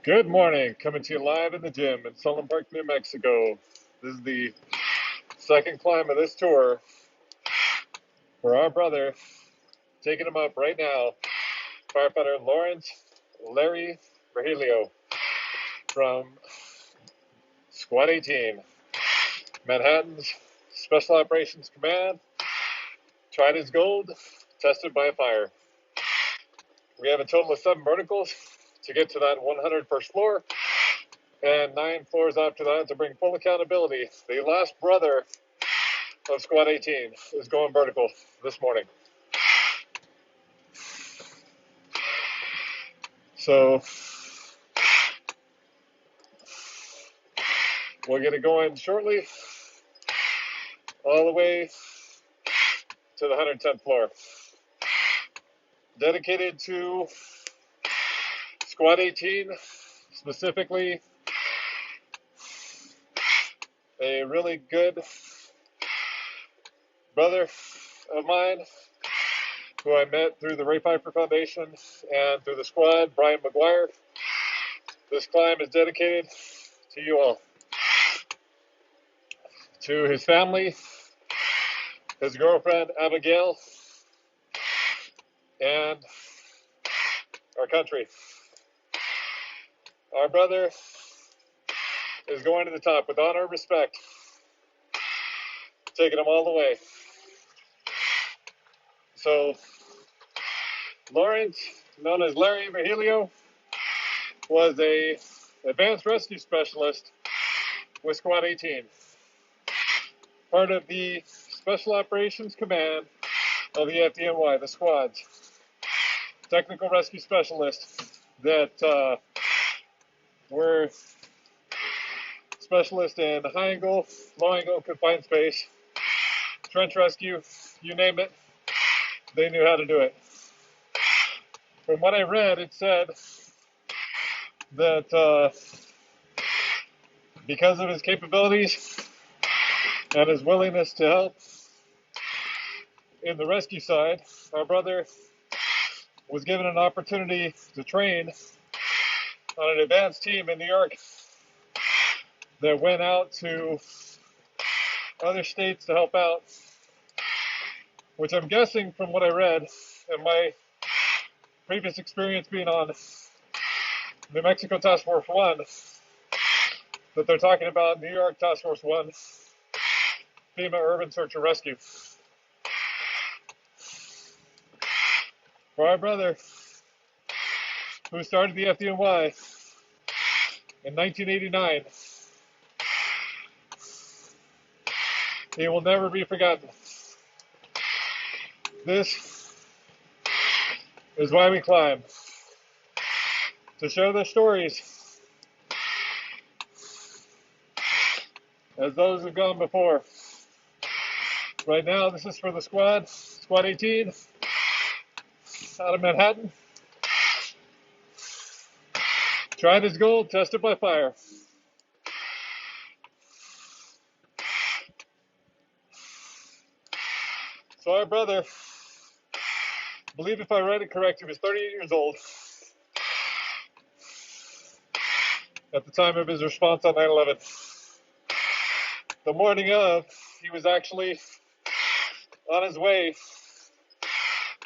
Good morning, coming to you live in the gym in Solon Park, New Mexico. This is the second climb of this tour for our brother, taking him up right now, firefighter Larry Virgilio from Squad 18, Manhattan's Special Operations Command. Tried his gold, tested by fire. We have a total of 7 verticals to get to that 101st floor, and 9 floors after that to bring full accountability. The last brother of Squad 18 is going vertical this morning. So we'll get it going shortly, all the way to the 110th floor. Dedicated to Squad 18, specifically a really good brother of mine who I met through the Ray Piper Foundation and through the squad, Brian McGuire. This climb is dedicated to you all. To his family, his girlfriend Abigail, and our country. Our brother is going to the top with honor and respect, taking him all the way. So, Lawrence, known as Larry Virgilio, was a advanced rescue specialist with Squad 18, part of the Special Operations Command of the FDNY, the squads, technical rescue specialists that were specialists in high angle, low angle, confined space, trench rescue, you name it, they knew how to do it. From what I read, it said that because of his capabilities and his willingness to help in the rescue side, our brother was given an opportunity to train on an advanced team in New York that went out to other states to help out, which I'm guessing from what I read and my previous experience being on New Mexico Task Force 1, that they're talking about New York Task Force 1, FEMA Urban Search and Rescue. For our brother, who started the FDNY in 1989, he will never be forgotten. This is why we climb, to share their stories as those who've gone before. Right now, this is for the squad, Squad 18, out of Manhattan. Tried his gold, tested by fire. So our brother, I believe if I read it correct, he was 38 years old at the time of his response on 9/11. The morning of, he was actually on his way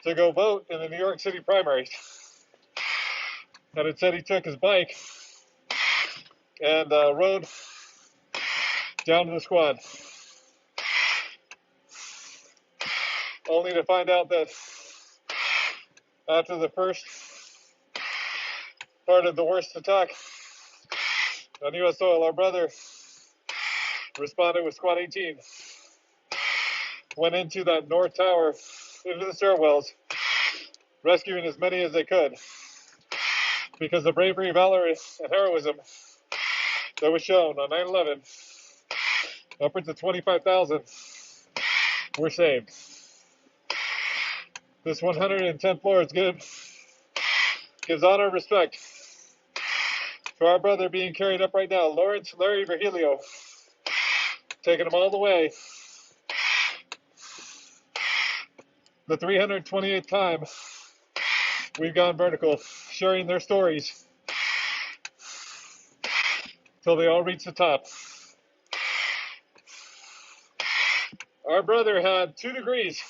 to go vote in the New York City primaries. And it said he took his bike and rode down to the squad, only to find out that after the first part of the worst attack on U.S. soil, our brother responded with Squad 18, went into that North Tower, into the stairwells, rescuing as many as they could, because the bravery, valor, and heroism that was shown on 9/11, upwards of 25,000 were saved. This 110th floor is gives honor and respect to our brother being carried up right now, Larry Virgilio, taking him all the way. The 328th time we've gone vertical, sharing their stories till they all reached the top. Our brother had 2 degrees.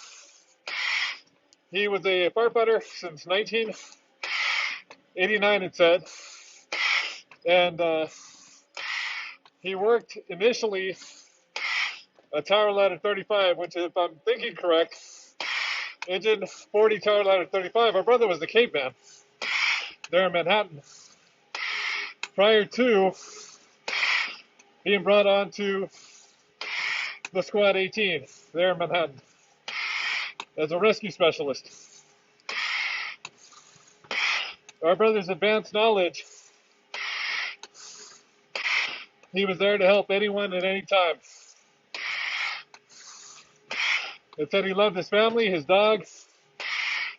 He was a firefighter since 1989, it said. And he worked initially a tower ladder 35, which, if I'm thinking correct, engine 40 tower ladder 35. Our brother was the caveman there in Manhattan prior to being brought on to the Squad 18 there in Manhattan as a rescue specialist. Our brother's advanced knowledge, he was there to help anyone at any time. It said he loved his family, his dog,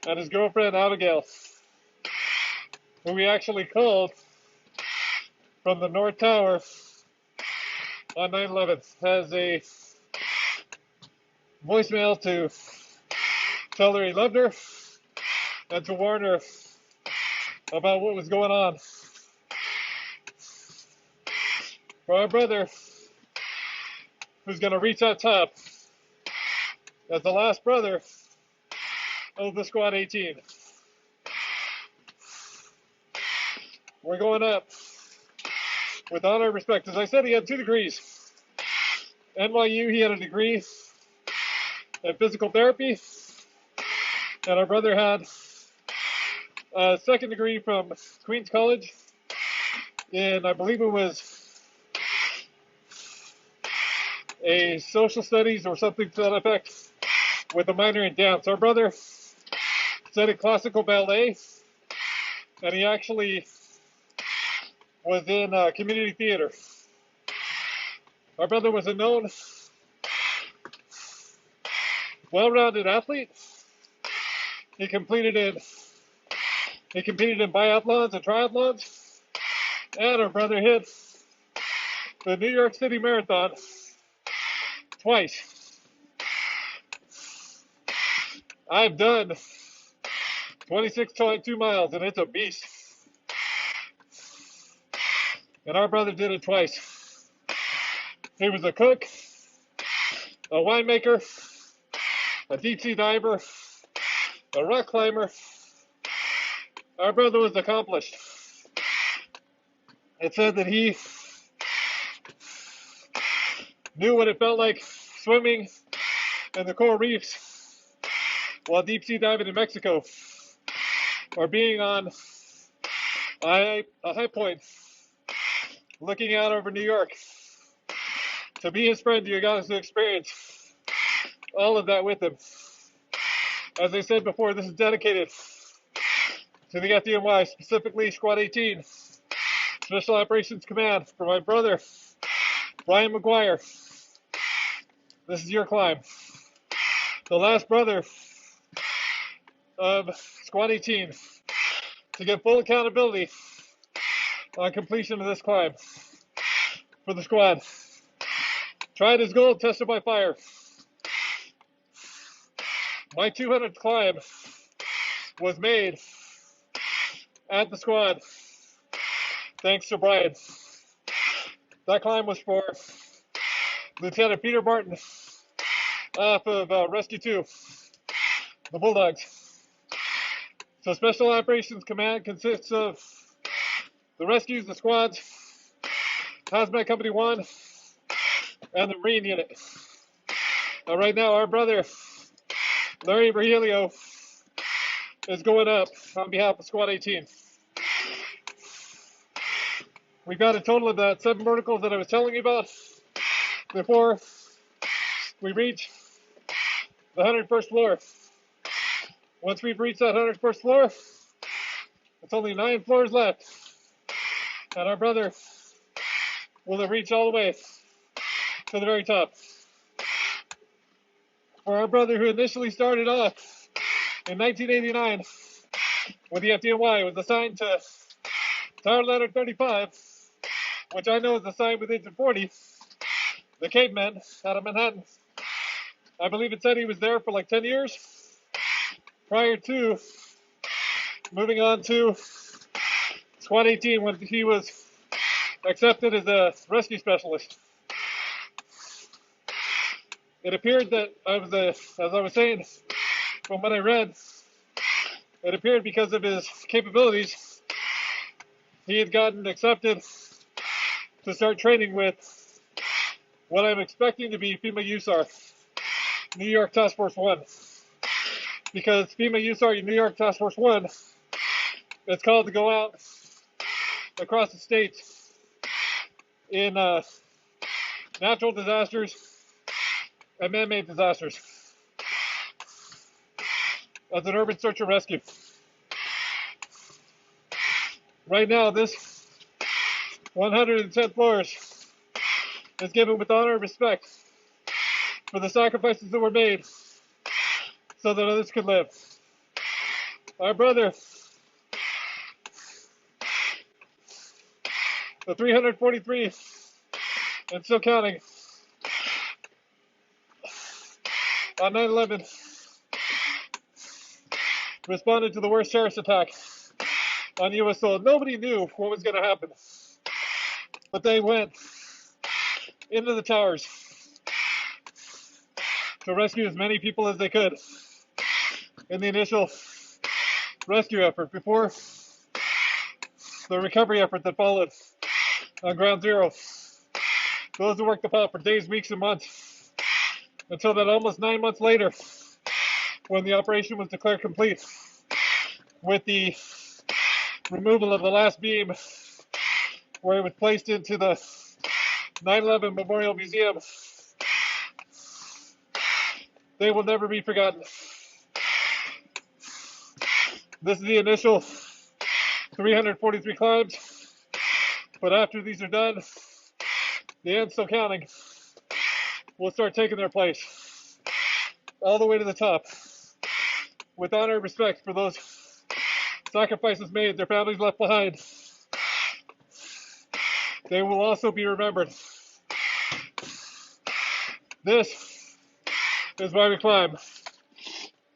and his girlfriend, Abigail, who we actually called from the North Tower on 9/11 as a voicemail to tell her he loved her and to warn her about what was going on. For our brother, who's going to reach that top as the last brother of the Squad 18. We're going up with honor and respect. As I said, he had 2 degrees. NYU, he had a degree in physical therapy. And our brother had a 2nd degree from Queens College in, I believe it was a social studies or something to that effect, with a minor in dance. Our brother studied classical ballet, and he actually was in community theater. Our brother was a known, well-rounded athlete. He competed in biathlons and triathlons, and our brother hit the New York City Marathon twice. I've done 26.2 miles, and it's a beast. And our brother did it twice. He was a cook, a winemaker, a deep sea diver, a rock climber. Our brother was accomplished. It said that he knew what it felt like swimming in the coral reefs while deep sea diving in Mexico, or being on a high point looking out over New York. To be his friend, you got to experience all of that with him. As I said before, this is dedicated to the FDNY, specifically Squad 18, Special Operations Command, for my brother, Brian McGuire. This is your climb. The last brother of Squad 18 to get full accountability on completion of this climb for the squad. Tried his goal, tested by fire. My 200th climb was made at the squad, thanks to Brian. That climb was for Lieutenant Peter Barton off of Rescue 2, the Bulldogs. So Special Operations Command consists of the rescues, the squads, Hazmat Company 1, and the Marine Unit. Right now, our brother, Larry Virgilio, is going up on behalf of Squad 18. We've got a total of that 7 verticals that I was telling you about before we reach the 101st floor. Once we've reached that 101st floor, it's only 9 floors left, and our brother will have reached all the way to the very top. For our brother, who initially started off in 1989 with the FDNY, was assigned to Tower Ladder 35, which I know is assigned with Engine 40, the caveman out of Manhattan. I believe it said he was there for like 10 years prior to moving on to Squad 18 when he was accepted as a rescue specialist. It appeared that as I was saying, from what I read, it appeared because of his capabilities, he had gotten accepted to start training with what I'm expecting to be FEMA USAR, New York Task Force 1. Because FEMA USAR, New York Task Force 1, it's called to go out across the state in natural disasters and man-made disasters as an urban search and rescue. Right now, this 110 floors is given with honor and respect for the sacrifices that were made so that others could live. Our brother, the 343 and still counting, on 9/11 responded to the worst terrorist attack on U.S. soil. Nobody knew what was going to happen, but they went into the towers to rescue as many people as they could in the initial rescue effort before the recovery effort that followed on ground zero. Those who worked the pot for days, weeks, and months until that almost 9 months later, when the operation was declared complete with the removal of the last beam where it was placed into the 9/11 Memorial Museum. They will never be forgotten. This is the initial 343 climbs, but after these are done, the ends still counting will start taking their place all the way to the top with honor and respect for those sacrifices made, their families left behind. They will also be remembered. This is why we climb.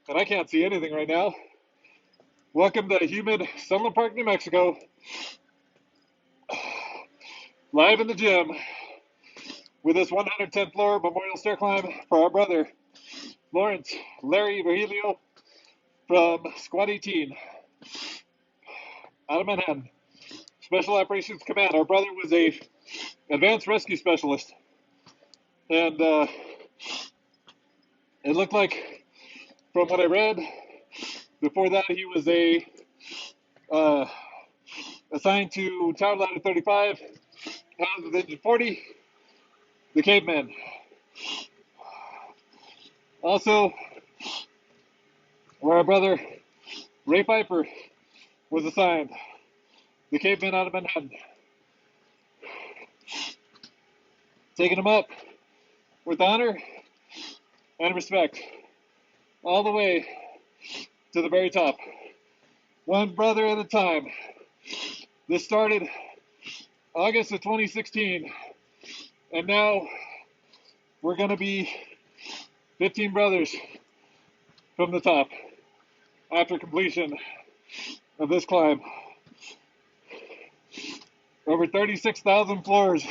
And I can't see anything right now. Welcome to humid Sunland Park, New Mexico. Live in the gym with this 110th floor memorial stair climb for our brother, Larry Virgilio from Squad 18 out of Manhattan. Special Operations Command. Our brother was a advanced rescue specialist. And it looked like, from what I read, before that he was assigned to Tower Ladder 35, House of Engine 40, the Caveman. Also, where our brother Ray Piper was assigned, the Caveman out of Manhattan. Taking him up with honor and respect all the way to the very top. One brother at a time. This started August of 2016, and now we're going to be 15 brothers from the top after completion of this climb. Over 36,000 floors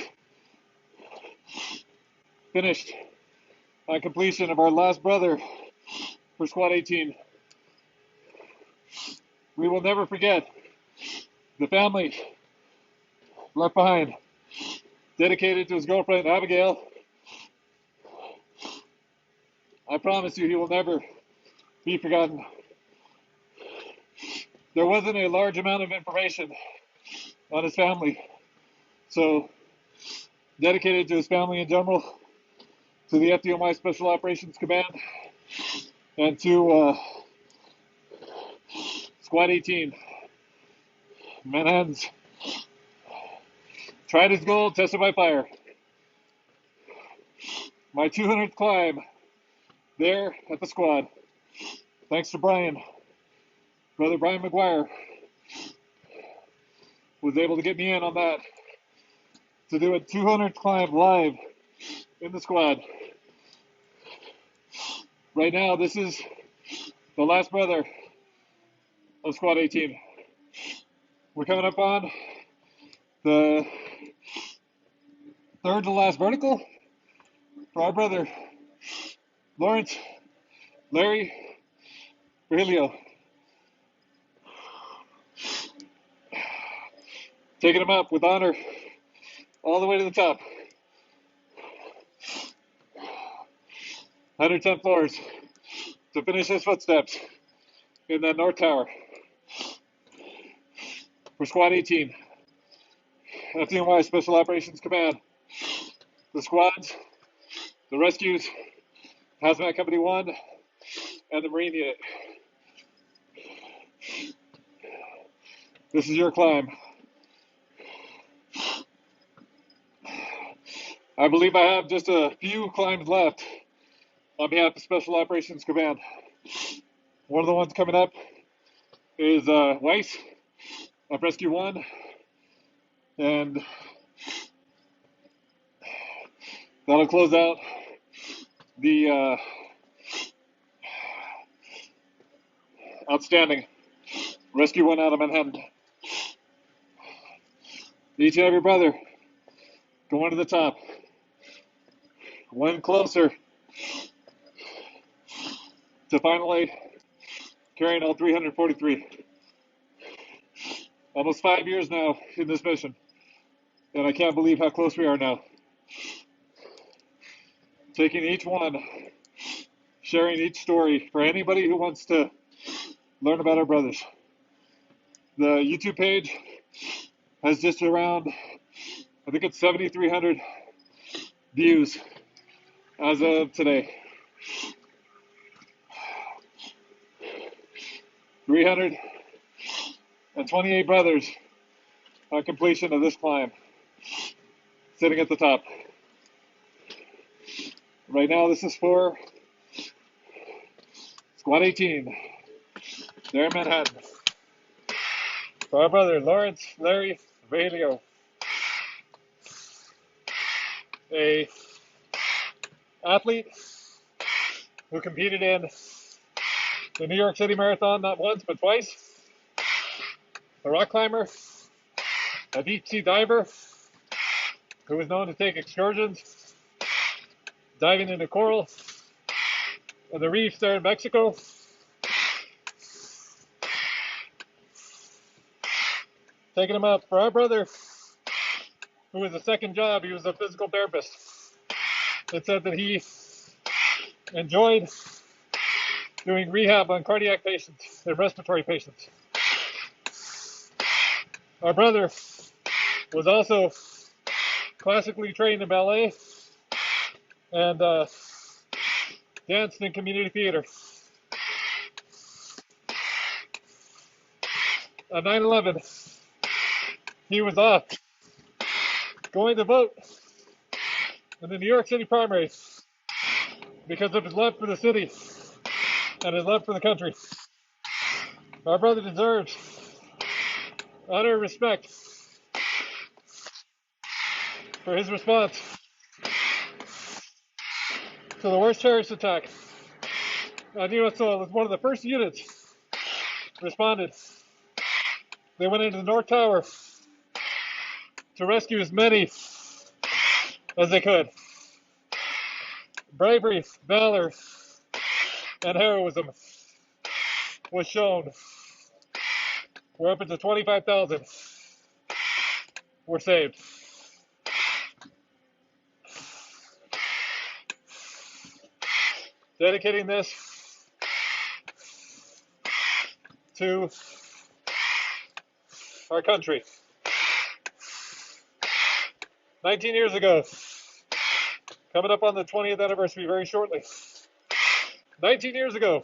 finished on completion of our last brother for Squad 18. We will never forget the family left behind, dedicated to his girlfriend Abigail. I promise you he will never be forgotten. There wasn't a large amount of information on his family, so dedicated to his family in general, to the FDOMI Special Operations Command, and to Squad 18. Manhattan's tried his goal, tested by fire. My 200th climb there at the squad. Thanks to Brian, brother Brian McGuire, was able to get me in on that to do a 200th climb live in the squad. Right now, this is the last brother of Squad 18. We're coming up on the third to last vertical for our brother Lawrence, Larry, Virgilio. Taking him up with honor all the way to the top. 110 floors to finish his footsteps in that North Tower. For Squad 18, FDNY Special Operations Command, the squads, the rescues, Hazmat Company 1, and the Marine Unit. This is your climb. I believe I have just a few climbs left on behalf of Special Operations Command. One of the ones coming up is Weiss of Rescue 1, and that'll close out the outstanding Rescue 1 out of Manhattan. Each and every brother going to the top. One closer to finally carrying all 343. Almost 5 years now in this mission, and I can't believe how close we are now. Taking each one, sharing each story for anybody who wants to learn about our brothers. The YouTube page has just around, I think it's 7,300 views as of today. 328 brothers on completion of this climb, sitting at the top. Right now, this is for Squad 18. There in Manhattan. For our brother Lawrence, Larry, Virgilio, a athlete who competed in the New York City Marathon not once but twice, a rock climber, a deep sea diver who was known to take excursions diving into coral and the reefs there in Mexico. Taking him up for our brother, who was a second job. He was a physical therapist. It said that he enjoyed doing rehab on cardiac patients and respiratory patients. Our brother was also classically trained in ballet and danced in community theater. On 9/11, he was off going to vote in the New York City primary because of his love for the city and his love for the country. Our brother deserves honor and respect for his response to the worst terrorist attack on U.S. soil. It was one of the first units responded. They went into the North Tower to rescue as many as they could. Bravery, valor, and heroism was shown. Where up to 25,000 were saved. Dedicating this to our country. 19 years ago, coming up on the 20th anniversary very shortly. 19 years ago,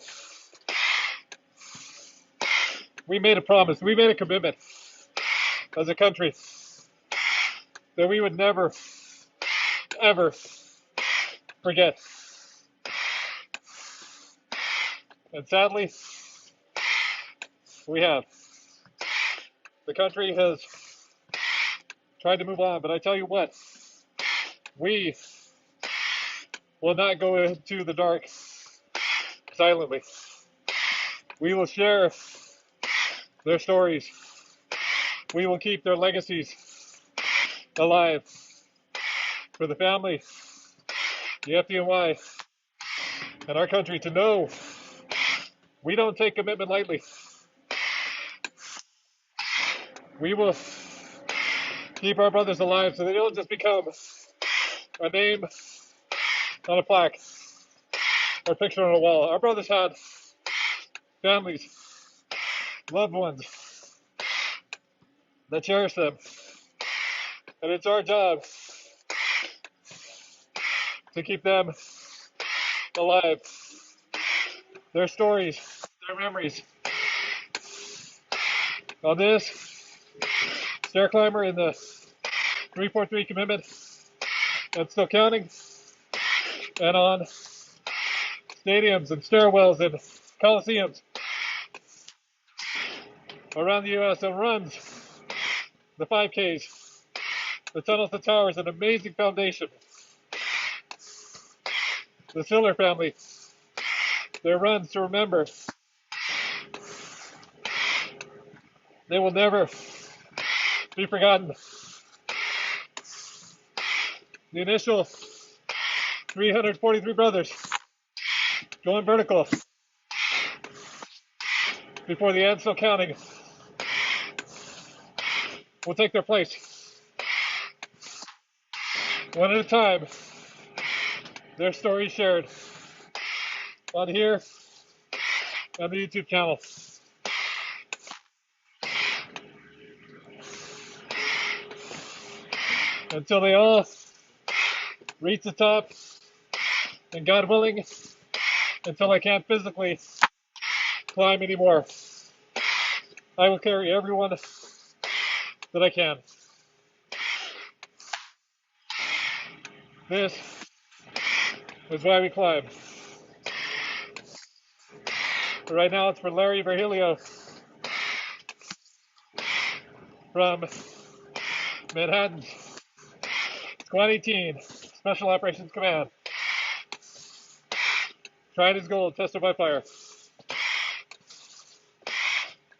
we made a promise, we made a commitment as a country that we would never, ever forget. And sadly, we have. The country has tried to move on, but I tell you what, we will not go into the dark silently. We will share their stories. We will keep their legacies alive for the family, the FDNY, and our country to know we don't take commitment lightly. We will keep our brothers alive so they don't just become a name on a plaque or a picture on a wall. Our brothers had families, loved ones that cherish them. And it's our job to keep them alive. Their stories, their memories. On this stair climber in the 343 commitment, and still counting, and on stadiums and stairwells and coliseums around the U.S. and runs the 5Ks, the tunnels to towers, an amazing foundation. The Siller family, their runs to remember. They will never be forgotten. The initial 343 brothers going vertical before the end still counting will take their place. One at a time, their stories shared on here on the YouTube channel. Until they all reach the top, and God willing, until I can't physically climb anymore, I will carry everyone that I can. This is why we climb. Right now it's for Larry Virgilio from Manhattan, Squad 18, Special Operations Command. Trying his goal, tested by fire.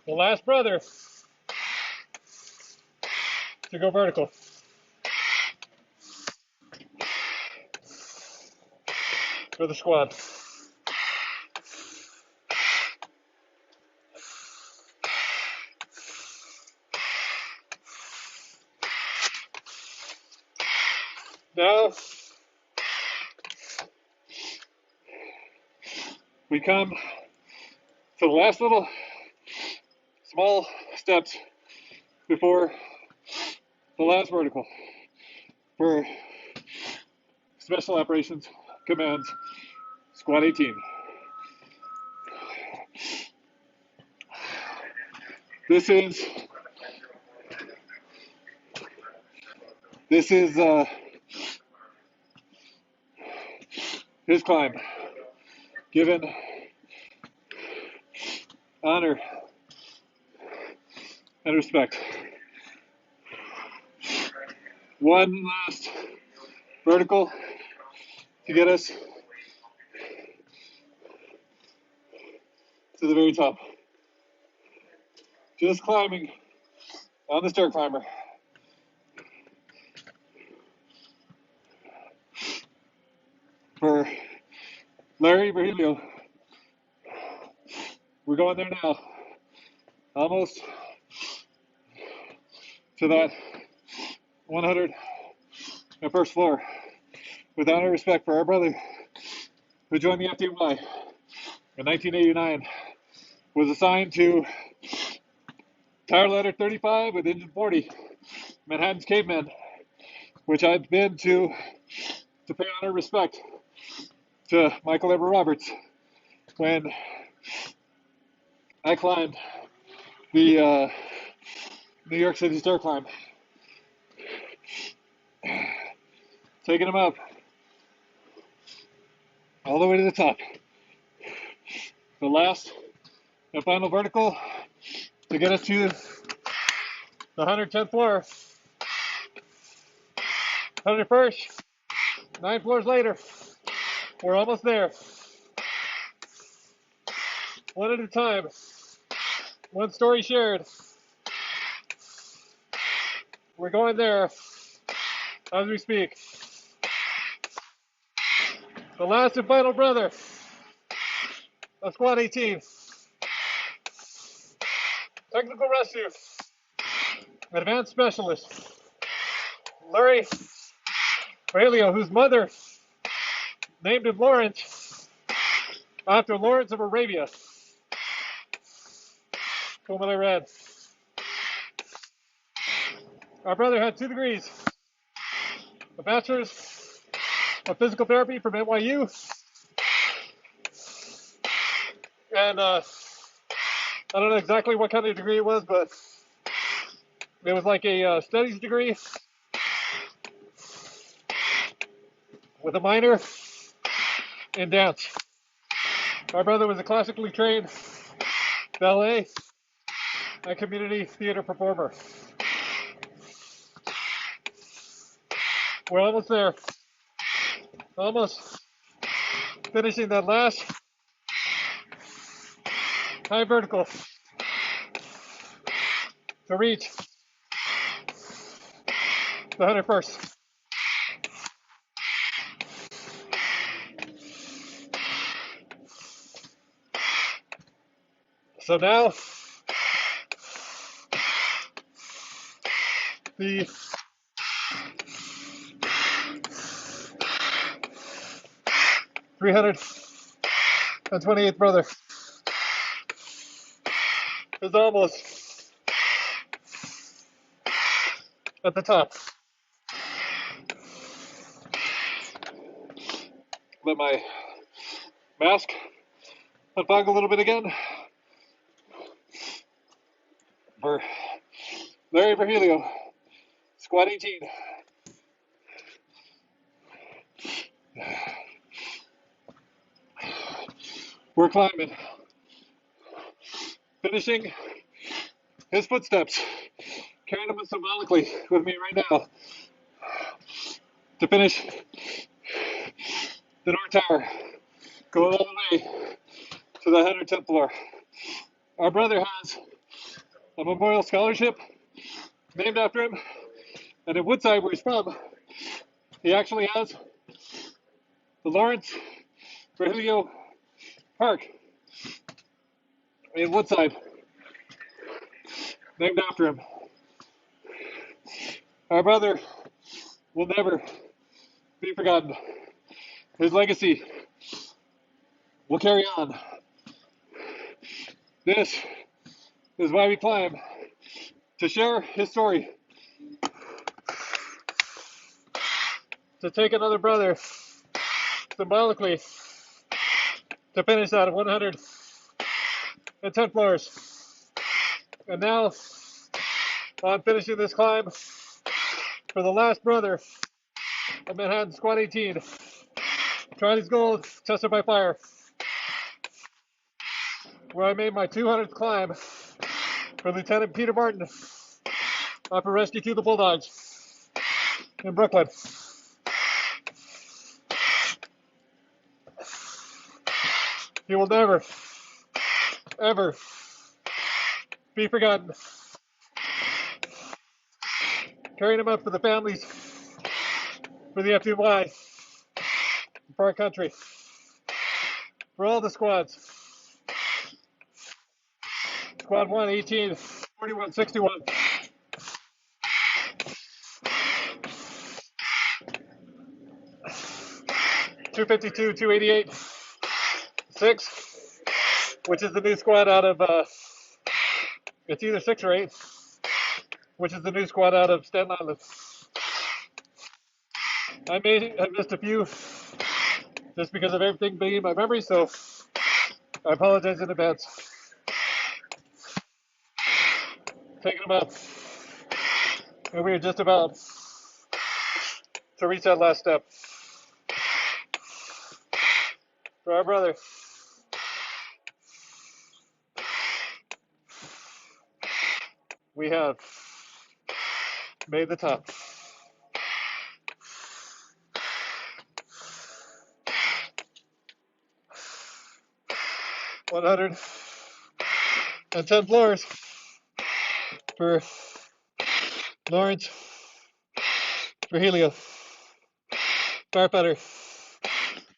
The last brother to go vertical. For the squad. Now we come to the last little small steps before the last vertical for Special Operations Command Squad 18. This is his climb, given honor and respect. One last vertical to get us to the very top. Just climbing on the stair climber. For Larry Virgilio, we're going there now. Almost to that 101st floor. With honor and respect for our brother who joined the FDNY in 1989, was assigned to Tower Ladder 35 with Engine 40, Manhattan's Caveman, which I've been to pay honor and respect to Michael Everett Roberts when I climbed the New York City stair climb. Taking him up all the way to the top. The last and final vertical to get us to the 110th floor. 101st, 9 floors later, we're almost there. One at a time, one story shared. We're going there as we speak. the last and final brother of Squad 18. Technical rescue, advanced specialist, Larry Virgilio, whose mother named him Lawrence after Lawrence of Arabia, from what I read. Our brother had 2 degrees, a bachelor's of physical therapy from NYU, and I don't know exactly what kind of degree it was, but it was like a studies degree with a minor in dance. Our brother was a classically trained ballet and community theater performer. We're almost there. Almost finishing that last high vertical to reach the 101st. So now the 328th brother is almost at the top. Let my mask unfog a little bit again. For Larry Virgilio, Squad 18. We're climbing, finishing his footsteps, carrying him symbolically with me right now to finish the North Tower, going all the way to the 110th floor. Our brother has a memorial scholarship named after him, and in Woodside, where he's from, he actually has the Lawrence Virgilio Park in Woodside, named after him. Our brother will never be forgotten. His legacy will carry on. This is why we climb, to share his story, to take another brother symbolically to finish that at 110 floors. And now, on finishing this climb for the last brother of Manhattan Squad 18, trying his gold, tested by fire, where I made my 200th climb for Lieutenant Peter Martin after rescue to the Bulldogs in Brooklyn. He will never, ever be forgotten. Carrying him up for the families, for the FDY, for our country, for all the squads. Squad 1, 18, 41, 61. 252, 288, 6, which is the new squad out of, it's either 6 or 8, which is the new squad out of Staten Island. I may have missed a few just because of everything being in my memory, so I apologize in advance. Taking them up, and we are just about to reach that last step. For our brother, we have made the top. $110 floors for Lawrence Virgilio, firefighter,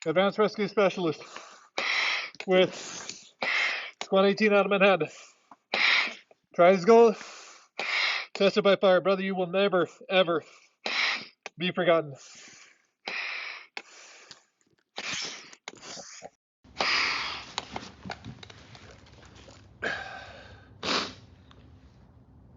Advanced Rescue Specialist with Squad 18 out of Manhattan. Try his goal. Tested by fire. Brother, you will never, ever be forgotten.